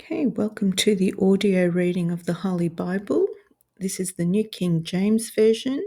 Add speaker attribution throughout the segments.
Speaker 1: Okay, welcome to the audio reading of the Holy Bible. This is the New King James Version.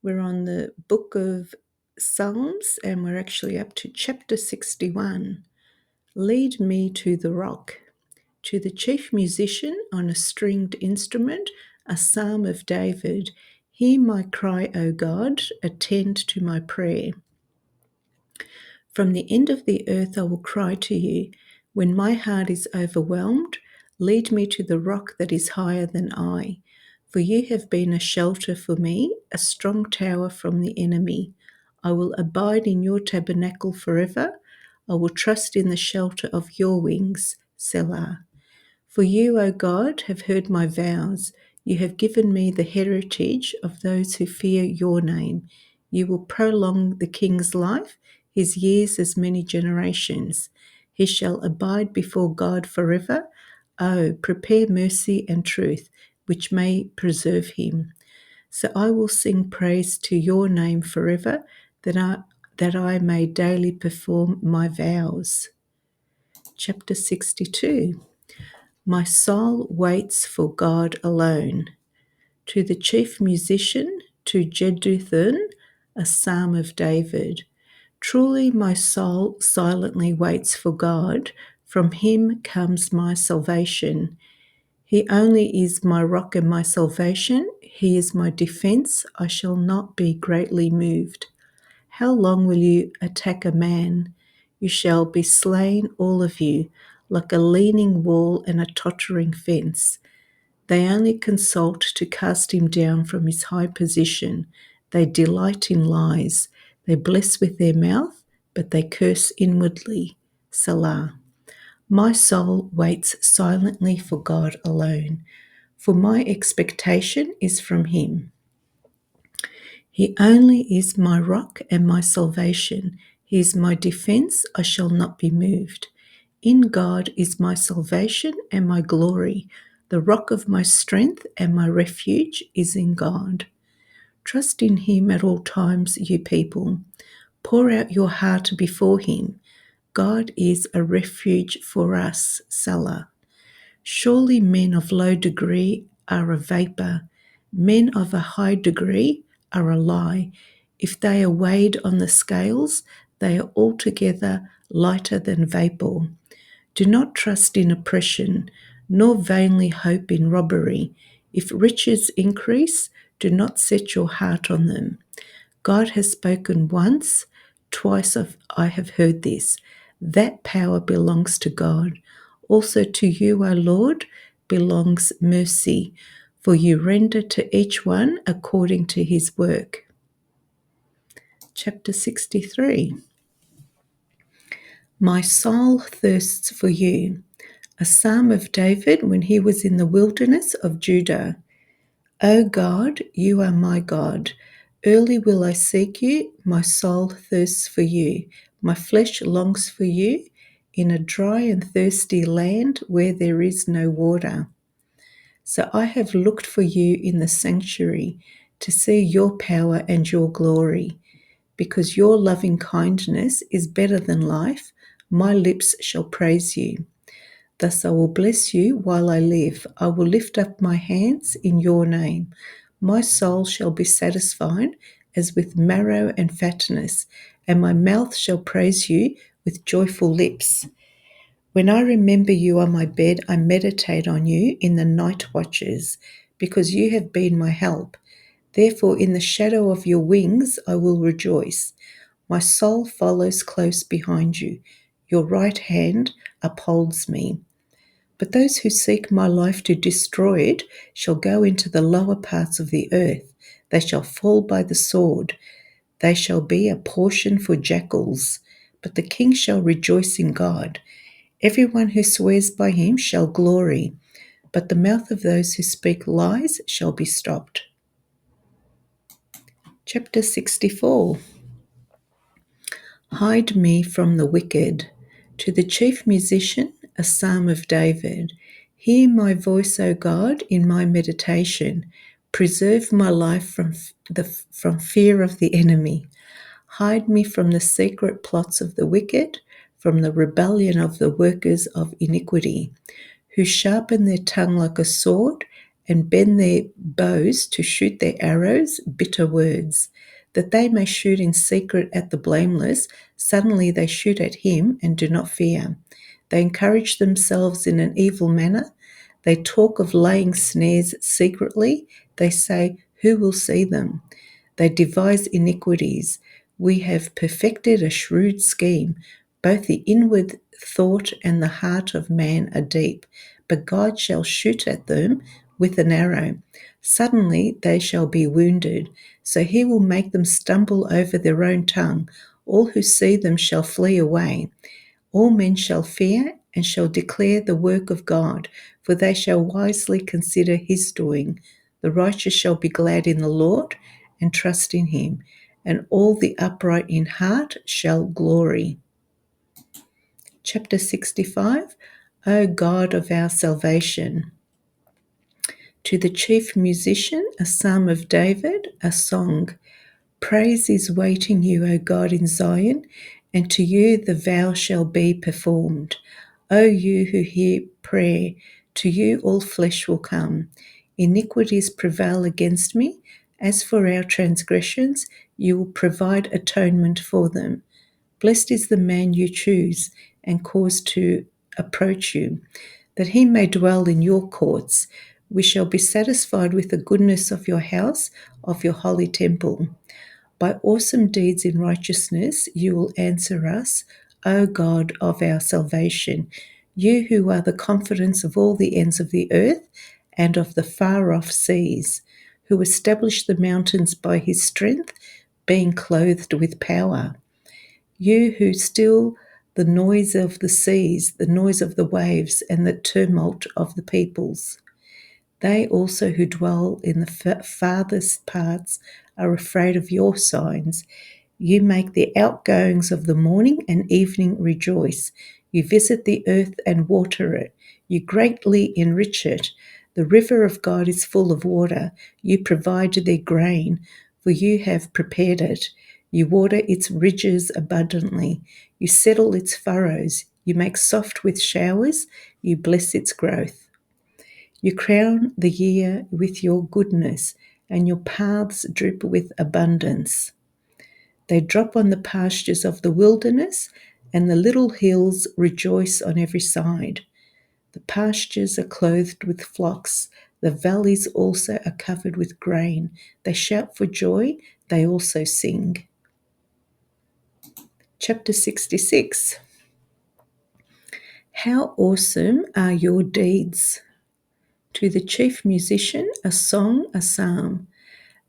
Speaker 1: We're on the book of Psalms and we're actually up to chapter 61. Lead me to the rock. To the chief musician on a stringed instrument, a psalm of David. Hear my cry, O God, attend to my prayer. From the end of the earth I will cry to you. When my heart is overwhelmed, lead me to the rock that is higher than I. For you have been a shelter for me, a strong tower from the enemy. I will abide in your tabernacle forever. I will trust in the shelter of your wings. Selah. For you, O God, have heard my vows. You have given me the heritage of those who fear your name. You will prolong the king's life, his years as many generations. He shall abide before God forever. Oh, prepare mercy and truth, which may preserve him. So I will sing praise to your name forever, that I may daily perform my vows. Chapter 62. My soul waits for God alone. To the chief musician, to Jeduthun, a psalm of David. Truly my soul silently waits for God. From him comes my salvation. He only is my rock and my salvation. He is my defense. I shall not be greatly moved. How long will you attack a man? You shall be slain, all of you, like a leaning wall and a tottering fence. They only consult to cast him down from his high position. They delight in lies. They bless with their mouth, but they curse inwardly. Salah. My soul waits silently for God alone, for my expectation is from him. He only is my rock and my salvation. He is my defense. I shall not be moved. In God is my salvation and my glory. The rock of my strength and my refuge is in God. Trust in him at all times, you people. Pour out your heart before him. God is a refuge for us. Salah. Surely men of low degree are a vapor. Men of a high degree are a lie. If they are weighed on the scales, they are altogether lighter than vapor. Do not trust in oppression, nor vainly hope in robbery. If riches increase, do not set your heart on them. God has spoken once, twice I have heard this. That power belongs to God. Also to you, O Lord, belongs mercy, for you render to each one according to his work. Chapter 63. My soul thirsts for you. A psalm of David when he was in the wilderness of Judah. O God, you are my God. Early will I seek you. My soul thirsts for you. My flesh longs for you in a dry and thirsty land where there is no water. So I have looked for you in the sanctuary to see your power and your glory. Because your loving kindness is better than life, my lips shall praise you. Thus I will bless you while I live. I will lift up my hands in your name. My soul shall be satisfied as with marrow and fatness, and my mouth shall praise you with joyful lips. When I remember you on my bed, I meditate on you in the night watches, because you have been my help. Therefore, in the shadow of your wings I will rejoice. My soul follows close behind you. Your right hand upholds me. But those who seek my life to destroy it shall go into the lower parts of the earth. They shall fall by the sword. They shall be a portion for jackals. But the king shall rejoice in God. Everyone who swears by him shall glory. But the mouth of those who speak lies shall be stopped. Chapter 64. Hide me from the wicked. To the chief musician, a psalm of David. Hear my voice, O God, in my meditation. Preserve my life from fear of the enemy. Hide me from the secret plots of the wicked, from the rebellion of the workers of iniquity, who sharpen their tongue like a sword and bend their bows to shoot their arrows, bitter words, that they may shoot in secret at the blameless. Suddenly they shoot at him and do not fear. They encourage themselves in an evil manner. They talk of laying snares secretly. They say, who will see them? They devise iniquities. We have perfected a shrewd scheme. Both the inward thought and the heart of man are deep. But God shall shoot at them with an arrow. Suddenly they shall be wounded. So he will make them stumble over their own tongue. All who see them shall flee away. All men shall fear and shall declare the work of God, for they shall wisely consider his doing. The righteous shall be glad in the Lord and trust in him, and all the upright in heart shall glory. Chapter 65, O God of our salvation. To the chief musician, a psalm of David, a song. Praise is waiting you, O God, in Zion, and to you the vow shall be performed. O you who hear prayer, to you all flesh will come. Iniquities prevail against me. As for our transgressions, you will provide atonement for them. Blessed is the man you choose and cause to approach you, that he may dwell in your courts. We shall be satisfied with the goodness of your house, of your holy temple. By awesome deeds in righteousness you will answer us, O God of our salvation, you who are the confidence of all the ends of the earth and of the far-off seas, who established the mountains by his strength, being clothed with power. You who still the noise of the seas, the noise of the waves, and the tumult of the peoples. They also who dwell in the farthest parts are afraid of your signs. You make the outgoings of the morning and evening rejoice. You visit the earth and water it. You greatly enrich it. The river of God is full of water. You provide their grain, for you have prepared it. You water its ridges abundantly. You settle its furrows. You make soft with showers. You bless its growth. You crown the year with your goodness, and your paths drip with abundance. They drop on the pastures of the wilderness, and the little hills rejoice on every side. The pastures are clothed with flocks. The valleys also are covered with grain. They shout for joy. They also sing. Chapter 66. How awesome are your deeds! To the chief musician, a song, a psalm.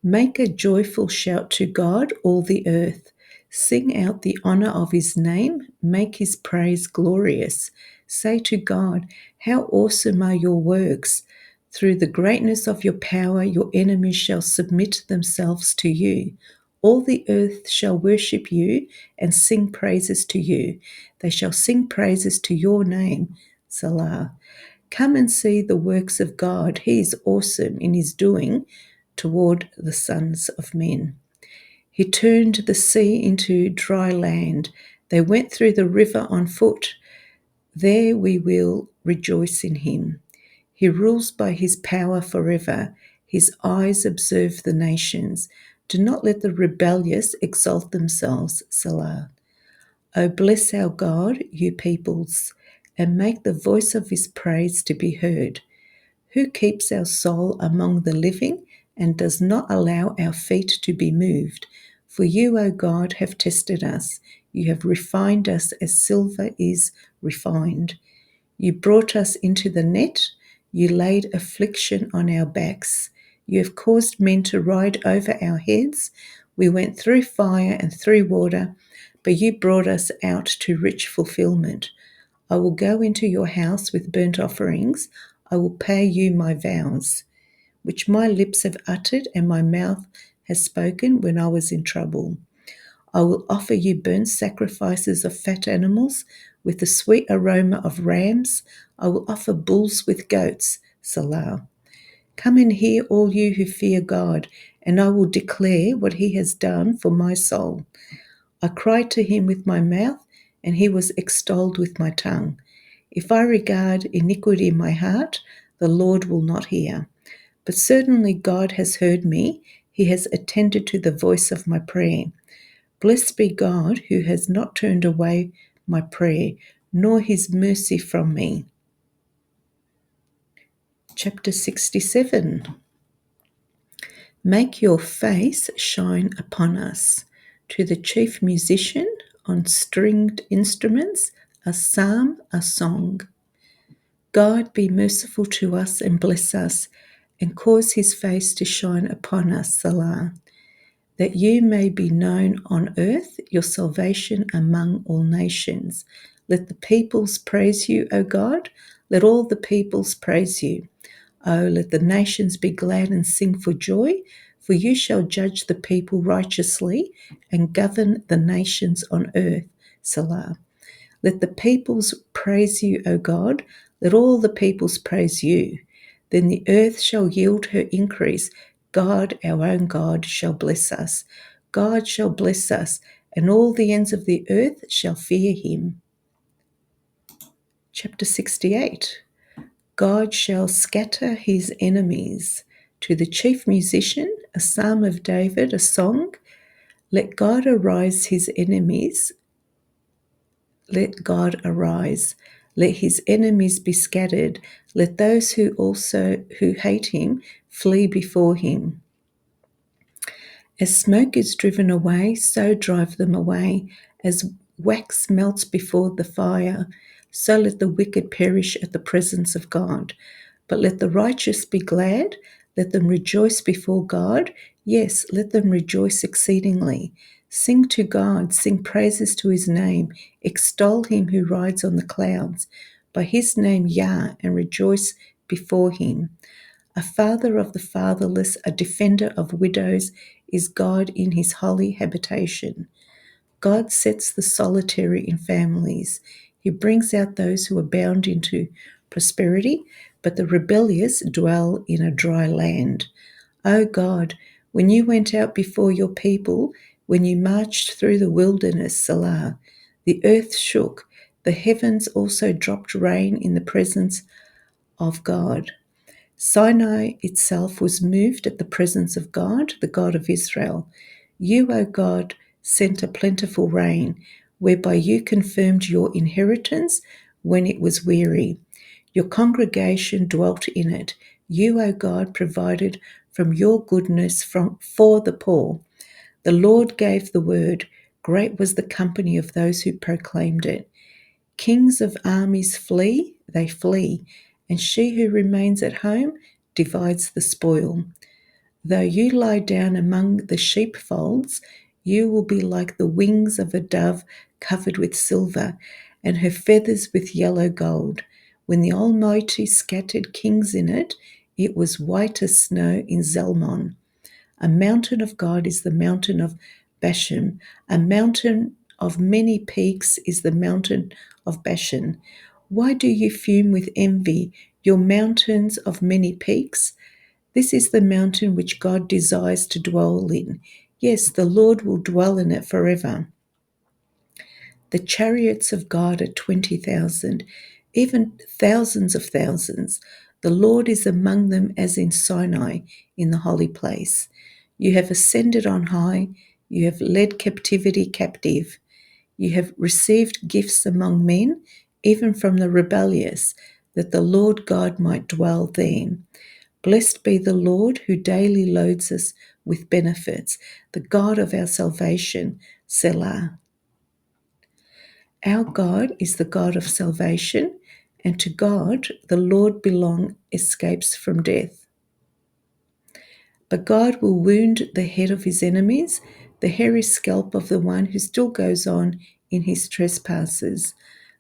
Speaker 1: Make a joyful shout to God, all the earth. Sing out the honor of his name. Make his praise glorious. Say to God, how awesome are your works! Through the greatness of your power, your enemies shall submit themselves to you. All the earth shall worship you and sing praises to you. They shall sing praises to your name, Salah. Come and see the works of God. He is awesome in his doing toward the sons of men. He turned the sea into dry land. They went through the river on foot. There we will rejoice in him. He rules by his power forever. His eyes observe the nations. Do not let the rebellious exalt themselves, Salah. O bless our God, you peoples, and make the voice of his praise to be heard. Who keeps our soul among the living and does not allow our feet to be moved? For you, O God, have tested us. You have refined us as silver is refined. You brought us into the net. You laid affliction on our backs. You have caused men to ride over our heads. We went through fire and through water, but you brought us out to rich fulfillment. I will go into your house with burnt offerings. I will pay you my vows, which my lips have uttered and my mouth has spoken when I was in trouble. I will offer you burnt sacrifices of fat animals with the sweet aroma of rams. I will offer bulls with goats, Salah. Come and hear, all you who fear God, and I will declare what he has done for my soul. I cried to him with my mouth, and he was extolled with my tongue. If I regard iniquity in my heart, the Lord will not hear. But certainly God has heard me. He has attended to the voice of my prayer. Blessed be God who has not turned away my prayer, nor his mercy from me. Chapter 67. Make your face shine upon us. To the chief musician on stringed instruments, a psalm, a song. God be merciful to us and bless us, and cause his face to shine upon us, Salah, that you may be known on earth, your salvation among all nations. Let the peoples praise you, O God. Let all the peoples praise you. O let the nations be glad and sing for joy, for you shall judge the people righteously and govern the nations on earth. Salah. Let the peoples praise you, O God. Let all the peoples praise you. Then the earth shall yield her increase. God, our own God, shall bless us. God shall bless us, and all the ends of the earth shall fear him. Chapter 68. God shall scatter his enemies. To the chief musician, a psalm of David, a song. Let God arise his enemies. Let God arise. Let his enemies be scattered. Let those who hate him flee before him. As smoke is driven away, so drive them away. As wax melts before the fire, so let the wicked perish at the presence of God. But let the righteous be glad. Let them rejoice before God. Yes, let them rejoice exceedingly. Sing to God, sing praises to his name. Extol him who rides on the clouds. By his name, Yah, and rejoice before him. A father of the fatherless, a defender of widows, is God in his holy habitation. God sets the solitary in families. He brings out those who are bound into prosperity, but the rebellious dwell in a dry land. O God, when you went out before your people, when you marched through the wilderness, Salah, the earth shook, the heavens also dropped rain in the presence of God. Sinai itself was moved at the presence of God, the God of Israel. You, O God, sent a plentiful rain, whereby you confirmed your inheritance when it was weary. Your congregation dwelt in it. You, O God, provided from your goodness for the poor. The Lord gave the word. Great was the company of those who proclaimed it. Kings of armies flee, they flee, and she who remains at home divides the spoil. Though you lie down among the sheepfolds, you will be like the wings of a dove covered with silver, and her feathers with yellow gold. When the Almighty scattered kings in it, it was white as snow in Zalmon. A mountain of God is the mountain of Bashan. A mountain of many peaks is the mountain of Bashan. Why do you fume with envy, your mountains of many peaks? This is the mountain which God desires to dwell in. Yes, the Lord will dwell in it forever. The chariots of God are 20,000, even thousands of thousands. The Lord is among them as in Sinai, in the holy place. You have ascended on high. You have led captivity captive. You have received gifts among men, even from the rebellious, that the Lord God might dwell there. Blessed be the Lord who daily loads us with benefits, the God of our salvation, Selah. Our God is the God of salvation, and to God the Lord belong escapes from death. But God will wound the head of his enemies, the hairy scalp of the one who still goes on in his trespasses.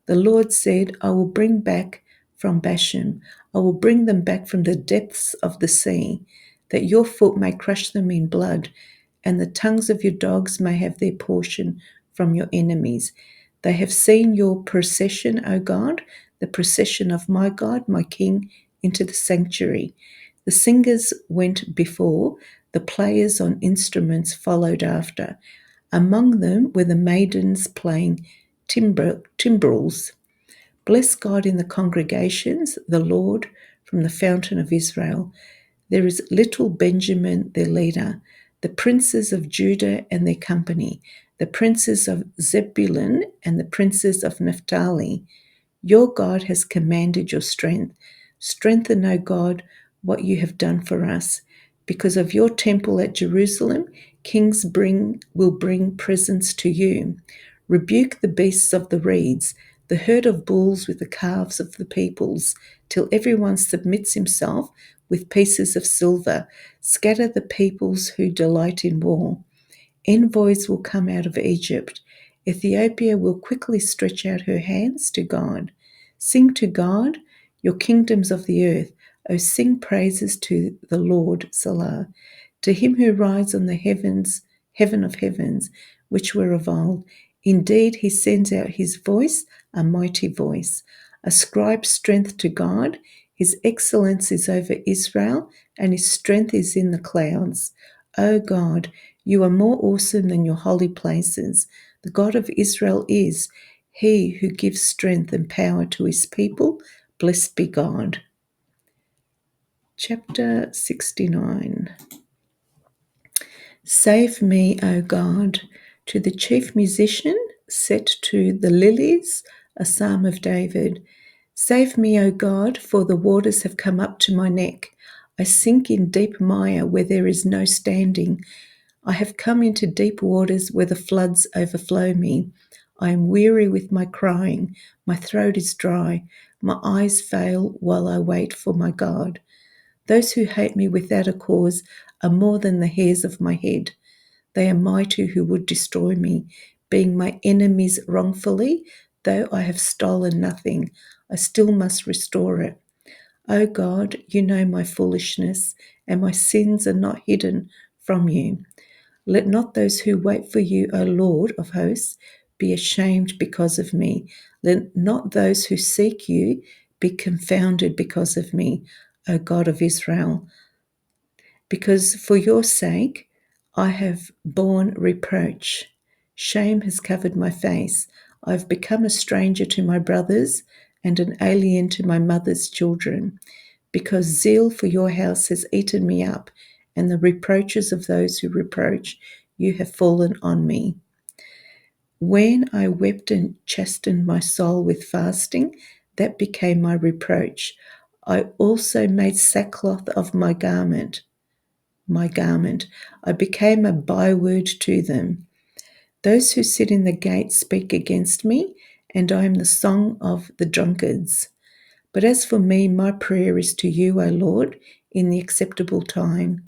Speaker 1: The Lord said, I will bring back from Bashan, I will bring them back from the depths of the sea, that your foot may crush them in blood, and the tongues of your dogs may have their portion from your enemies. They have seen your procession, O God, the procession of my God, my King, into the sanctuary. The singers went before, the players on instruments followed after. Among them were the maidens playing timbrels. Bless God in the congregations, the Lord from the fountain of Israel. There is little Benjamin, their leader, the princes of Judah and their company, the princes of Zebulun and the princes of Naphtali. Your God has commanded your strength. Strengthen, O God, what you have done for us. Because of your temple at Jerusalem, kings will bring presents to you. Rebuke the beasts of the reeds, the herd of bulls with the calves of the peoples, till everyone submits himself with pieces of silver. Scatter the peoples who delight in war. Envoys will come out of Egypt. Ethiopia will quickly stretch out her hands to God. Sing to God, your kingdoms of the earth. O sing praises to the Lord, Salah. To him who rides on the heaven of heavens, which were of old. Indeed, he sends out his voice, a mighty voice. Ascribe strength to God. His excellence is over Israel, and his strength is in the clouds. O God, you are more awesome than your holy places. The God of Israel is he who gives strength and power to his people. Blessed be God. Chapter 69. Save me, O God. To the chief musician, set to the lilies, a psalm of David. Save me, O God, for the waters have come up to my neck. I sink in deep mire where there is no standing. I have come into deep waters where the floods overflow me. I am weary with my crying. My throat is dry. My eyes fail while I wait for my God. Those who hate me without a cause are more than the hairs of my head. They are mighty who would destroy me, being my enemies wrongfully. Though I have stolen nothing, I still must restore it. O God, you know my foolishness, and my sins are not hidden from you. Let not those who wait for you, O Lord of hosts, be ashamed because of me. Let not those who seek you be confounded because of me, O God of Israel. Because for your sake I have borne reproach. Shame has covered my face. I have become a stranger to my brothers and an alien to my mother's children. Because zeal for your house has eaten me up, and the reproaches of those who reproach you have fallen on me. When I wept and chastened my soul with fasting, that became my reproach. I also made sackcloth of my garment. I became a byword to them. Those who sit in the gate speak against me, and I am the song of the drunkards. But as for me, my prayer is to you, O Lord, in the acceptable time.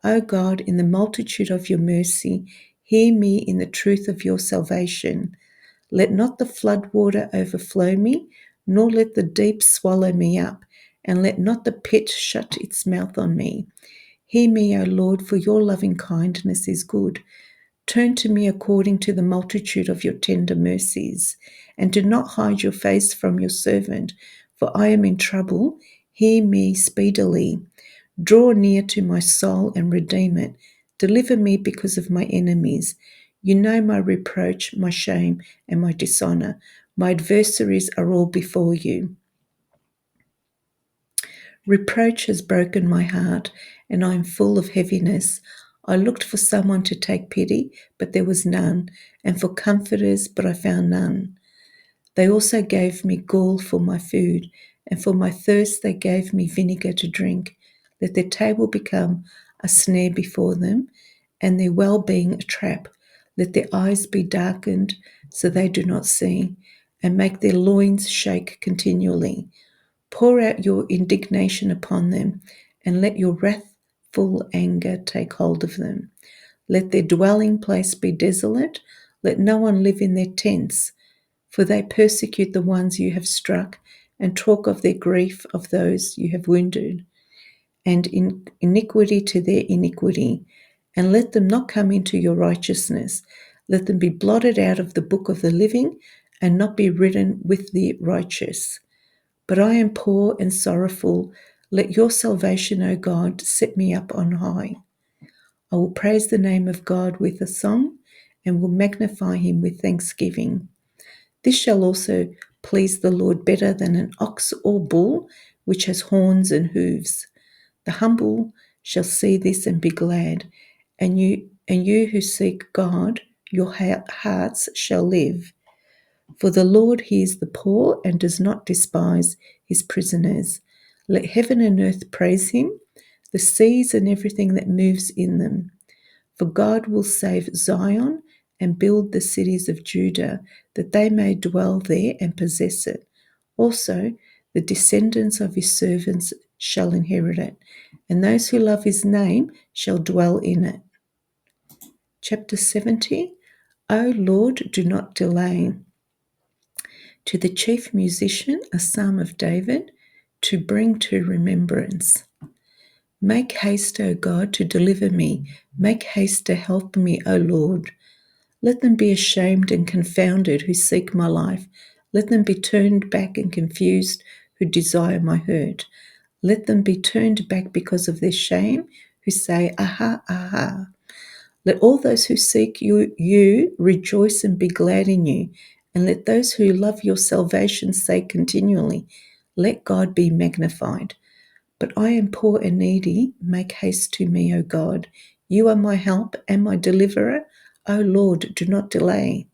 Speaker 1: O God, in the multitude of your mercy, hear me in the truth of your salvation. Let not the flood water overflow me, nor let the deep swallow me up, and let not the pit shut its mouth on me. Hear me, O Lord, for your loving kindness is good. Turn to me according to the multitude of your tender mercies, and do not hide your face from your servant, for I am in trouble. Hear me speedily. Draw near to my soul and redeem it. Deliver me because of my enemies. You know my reproach, my shame, and my dishonor. My adversaries are all before you. Reproach has broken my heart, and I am full of heaviness. I looked for someone to take pity, but there was none, and for comforters, but I found none. They also gave me gall for my food, and for my thirst they gave me vinegar to drink. Let their table become a snare before them, and their well-being a trap. Let their eyes be darkened so they do not see, and make their loins shake continually. Pour out your indignation upon them, and let your wrathful anger take hold of them. Let their dwelling place be desolate. Let no one live in their tents, for they persecute the ones you have struck, and talk of their grief of those you have wounded, and in iniquity to their iniquity. And let them not come into your righteousness. Let them be blotted out of the book of the living, and not be written with the righteous. But I am poor and sorrowful. Let your salvation, O God, set me up on high. I will praise the name of God with a song, and will magnify him with thanksgiving. This shall also please the Lord better than an ox or bull, which has horns and hooves. The humble shall see this and be glad, and you who seek God, your hearts shall live. For the Lord hears the poor and does not despise his prisoners. Let heaven and earth praise him, the seas and everything that moves in them. For God will save Zion and build the cities of Judah, that they may dwell there and possess it. Also, the descendants of his servants shall inherit it, and those who love his name shall dwell in it. Chapter 70. O Lord, do not delay. To the chief musician, a psalm of David, to bring to remembrance. Make haste, O God, to deliver me. Make haste to help me, O Lord. Let them be ashamed and confounded who seek my life. Let them be turned back and confused who desire my hurt. Let them be turned back because of their shame, who say, Aha, aha. Let all those who seek you rejoice and be glad in you. And let those who love your salvation say continually, Let God be magnified. But I am poor and needy. Make haste to me, O God. You are my help and my deliverer. O Lord, do not delay.